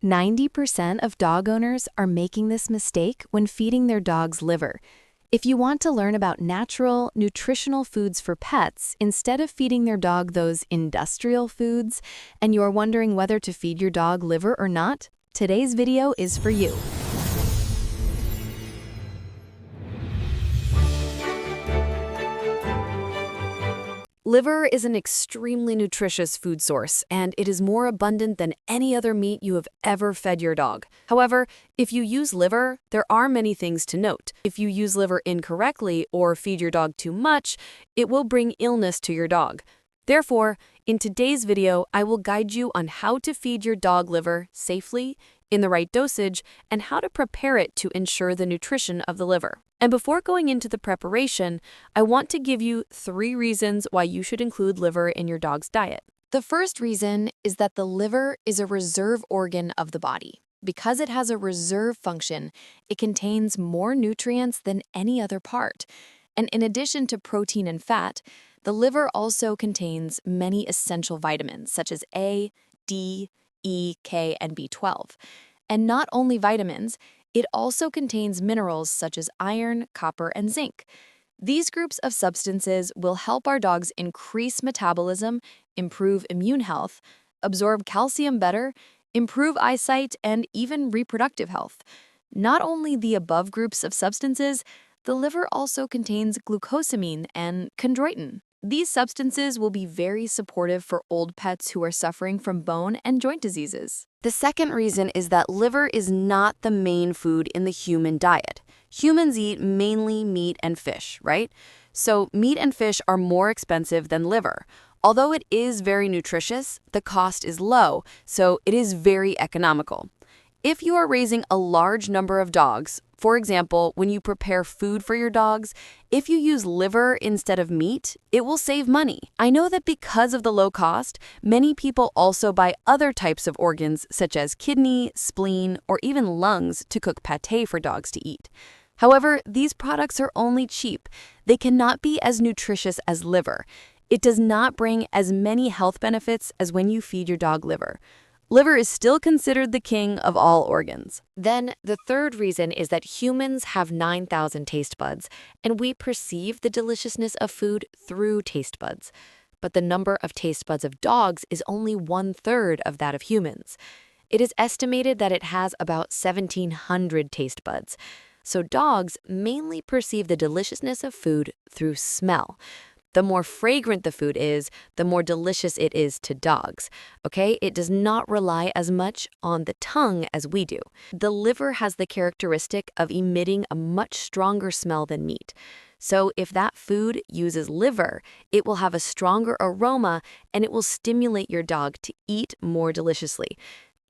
90% of dog owners are making this mistake when feeding their dog's liver. If you want to learn about natural, nutritional foods for pets instead of feeding their dog those industrial foods, and you're wondering whether to feed your dog liver or not, today's video is for you. Liver is an extremely nutritious food source, and it is more abundant than any other meat you have ever fed your dog. However, if you use liver, there are many things to note. If you use liver incorrectly or feed your dog too much, it will bring illness to your dog. Therefore, in today's video, I will guide you on how to feed your dog liver safely, in the right dosage, and how to prepare it to ensure the nutrition of the liver. And before going into the preparation, I want to give you 3 reasons why you should include liver in your dog's diet. The first reason is that the liver is a reserve organ of the body. Because it has a reserve function, it contains more nutrients than any other part. And in addition to protein and fat, the liver also contains many essential vitamins such as A, D, E, K, and B12. And not only vitamins, it also contains minerals such as iron, copper, and zinc. These groups of substances will help our dogs increase metabolism, improve immune health, absorb calcium better, improve eyesight, and even reproductive health. Not only the above groups of substances, the liver also contains glucosamine and chondroitin. These substances will be very supportive for old pets who are suffering from bone and joint diseases. The second reason is that liver is not the main food in the human diet. Humans eat mainly meat and fish, right? So meat and fish are more expensive than liver. Although it is very nutritious, the cost is low, so it is very economical. If you are raising a large number of dogs, for example, when you prepare food for your dogs, if you use liver instead of meat, it will save money. I know that because of the low cost, many people also buy other types of organs such as kidney, spleen, or even lungs to cook pâté for dogs to eat. However, these products are only cheap. They cannot be as nutritious as liver. It does not bring as many health benefits as when you feed your dog liver. Liver is still considered the king of all organs. Then, the third reason is that humans have 9,000 taste buds, and we perceive the deliciousness of food through taste buds. But the number of taste buds of dogs is only 1/3 of that of humans. It is estimated that it has about 1,700 taste buds. So dogs mainly perceive the deliciousness of food through smell. The more fragrant the food is, the more delicious it is to dogs, okay? It does not rely as much on the tongue as we do. The liver has the characteristic of emitting a much stronger smell than meat. So if that food uses liver, it will have a stronger aroma and it will stimulate your dog to eat more deliciously.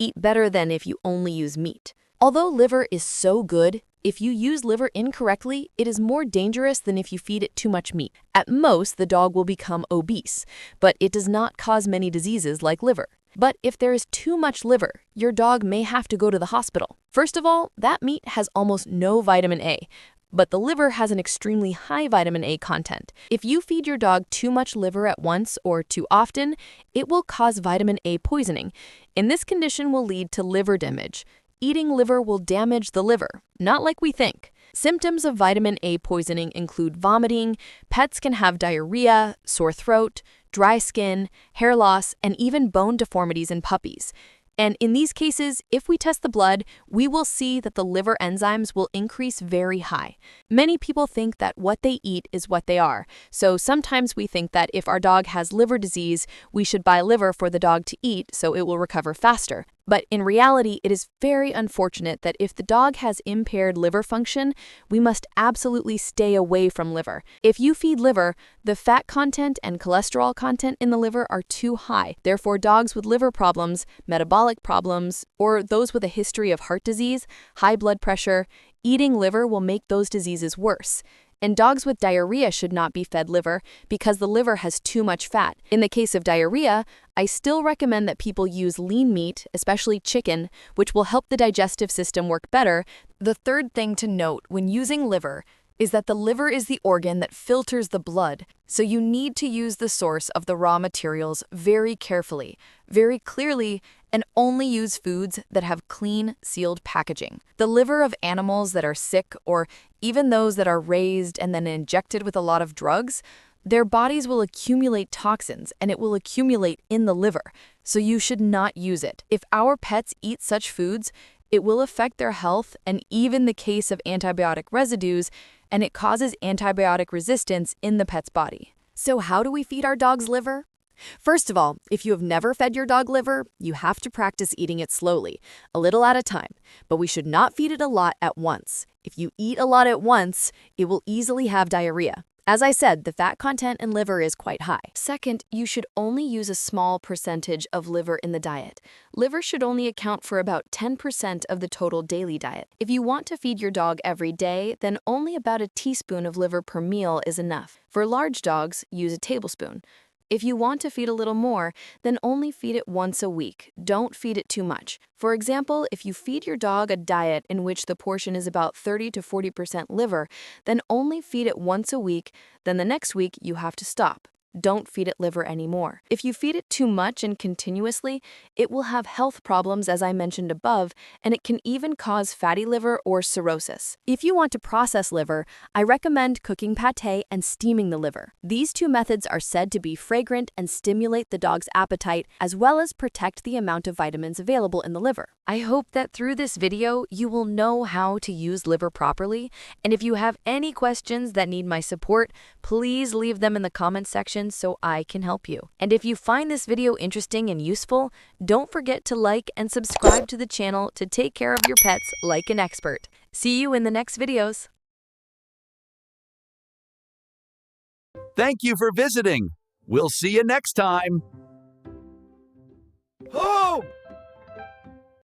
Eat better than if you only use meat. Although liver is so good, if you use liver incorrectly, it is more dangerous than if you feed it too much meat. At most, the dog will become obese, but it does not cause many diseases like liver. But if there is too much liver, your dog may have to go to the hospital. First of all, that meat has almost no vitamin A, but the liver has an extremely high vitamin A content. If you feed your dog too much liver at once or too often, it will cause vitamin A poisoning, and this condition will lead to liver damage. Eating liver will damage the liver, not like we think. Symptoms of vitamin A poisoning include vomiting, pets can have diarrhea, sore throat, dry skin, hair loss, and even bone deformities in puppies. And in these cases, if we test the blood, we will see that the liver enzymes will increase very high. Many people think that what they eat is what they are. So sometimes we think that if our dog has liver disease, we should buy liver for the dog to eat so it will recover faster. But in reality, it is very unfortunate that if the dog has impaired liver function, we must absolutely stay away from liver. If you feed liver, the fat content and cholesterol content in the liver are too high. Therefore, dogs with liver problems, metabolic problems, or those with a history of heart disease, high blood pressure, eating liver will make those diseases worse. And dogs with diarrhea should not be fed liver because the liver has too much fat. In the case of diarrhea, I still recommend that people use lean meat, especially chicken, which will help the digestive system work better. The third thing to note when using liver is that the liver is the organ that filters the blood, so you need to use the source of the raw materials very carefully, very clearly, and only use foods that have clean, sealed packaging. The liver of animals that are sick, or even those that are raised and then injected with a lot of drugs, their bodies will accumulate toxins and it will accumulate in the liver, so you should not use it. If our pets eat such foods, it will affect their health and even the case of antibiotic residues, and it causes antibiotic resistance in the pet's body. So how do we feed our dog's liver? First of all, if you have never fed your dog liver, you have to practice eating it slowly, a little at a time, but we should not feed it a lot at once. If you eat a lot at once, it will easily have diarrhea. As I said, the fat content in liver is quite high. Second, you should only use a small percentage of liver in the diet. Liver should only account for about 10% of the total daily diet. If you want to feed your dog every day, then only about a teaspoon of liver per meal is enough. For large dogs, use a tablespoon. If you want to feed a little more, then only feed it once a week. Don't feed it too much. For example, if you feed your dog a diet in which the portion is about 30 to 40% liver, then only feed it once a week, then the next week you have to stop. Don't feed it liver anymore. If you feed it too much and continuously, it will have health problems as I mentioned above, and it can even cause fatty liver or cirrhosis. If you want to process liver, I recommend cooking pâté and steaming the liver. These two methods are said to be fragrant and stimulate the dog's appetite, as well as protect the amount of vitamins available in the liver. I hope that through this video, you will know how to use liver properly, and if you have any questions that need my support, please leave them in the comment section so I can help you. And if you find this video interesting and useful, don't forget to like and subscribe to the channel to take care of your pets like an expert. See you in the next videos. Thank you for visiting. We'll see you next time. Oh!